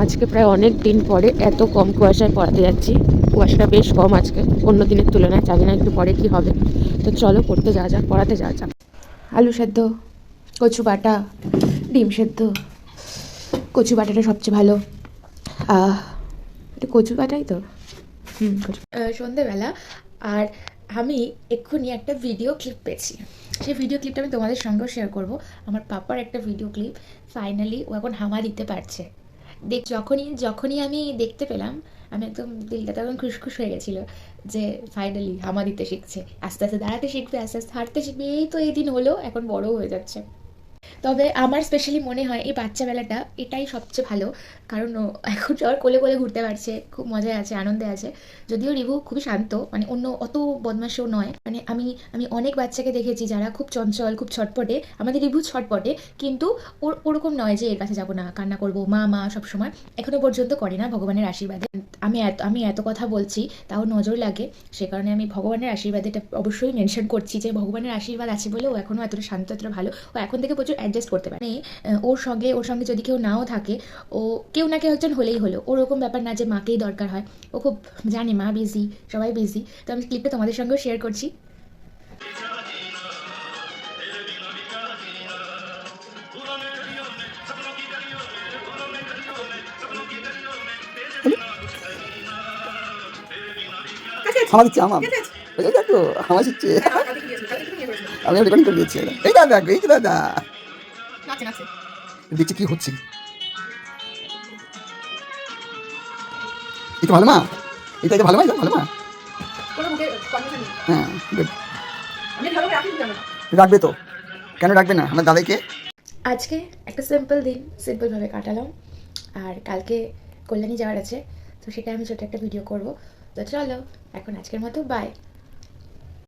আজকে প্রায় অনেক দিন পরে এত কম কুয়াশায় পড়াতে যাচ্ছি। কুয়াশাটা বেশ কম আজকে, অন্য দিনের তুলনায়। জানি না একটু পরে কি হবে। তো চলো পড়তে যাওয়া যাক, পড়াতে যাওয়া যাক। আলু সেদ্ধ, কচু বাটা, ডিম সেদ্ধ। কচু বাটাটা সবচেয়ে ভালো। এটা কচু বাটাই তো। কচু। সন্ধেবেলা, আর আমি এক্ষুনি একটা ভিডিও ক্লিপ পেয়েছি। সেই ভিডিও ক্লিপটা আমি তোমাদের সঙ্গেও শেয়ার করব। আমার পাপার একটা ভিডিও ক্লিপ। ফাইনালি ও এখন হামা দিতে পারছে। যখনই যখনই আমি দেখতে পেলাম, আমি একদম দিলটা তখন খুশখুশ হয়ে গেছিলো যে ফাইনালি হামা দিতে শিখছে। আস্তে আস্তে দাঁড়াতে শিখবে, আস্তে আস্তে হাঁটতে শিখবে। এই তো এই দিন হলো, এখন বড় হয়ে যাচ্ছে। তবে আমার স্পেশালি মনে হয় এই বাচ্চাবেলাটা এটাই সবচেয়ে ভালো। কারণ ও এখন সবার কোলে কোলে ঘুরতে পারছে, খুব মজায় আছে, আনন্দে আছে। যদিও রিভু খুবই শান্ত, মানে অন্য অত বদমাশও নয়। মানে আমি আমি অনেক বাচ্চাকে দেখেছি যারা খুব চঞ্চল, খুব ছটপটে। আমাদের রিভু ছটপটে, কিন্তু ওর ওরকম নয় যে এর কাছে যাবো না, কান্না করবো, মা মা সবসময়। এখনো পর্যন্ত করে না, ভগবানের আশীর্বাদে। আমি এত কথা বলছি, তাও নজর লাগে। সে কারণে আমি ভগবানের আশীর্বাদে এটা অবশ্যই মেনশন করছি যে ভগবানের আশীর্বাদ আছে বলে ও এখনও এতটা শান্ত, এতটা ভালো। ও এখন থেকে প্রচুর অ্যাডজাস্ট করতে পারে। মানে ওর সঙ্গে যদি কেউ নাও থাকে, ও কেউ না কেউ একজন হলেই হলো। ওরকম ব্যাপার না যে মাকেই দরকার হয়। ও খুব জানে মা বিজি, সবাই বিজি। তো আমি ক্লিপটা তোমাদের সঙ্গেও শেয়ার করছি। আমার দিচ্ছে আমার এই দেখো আমার দিচ্ছে আমি রেকর্ডিং করে দিয়েছি এই দাদা এই যে দাদা দেখছি কি হচ্ছে এটা ভালো মা এটা ভালো মা এটা ভালো মা হ্যাঁ good. রাখবে তো কেন রাখবে না আমার দাদাকে। আজকে একটা সিম্পল দিন, সিম্পলভাবে কাটালাম। আর কালকে কল্যাণী যাওয়ার আছে, তো সেটা আমি ছোটো একটা ভিডিও করব। তো চলো, এখন আজকের মতো বাই।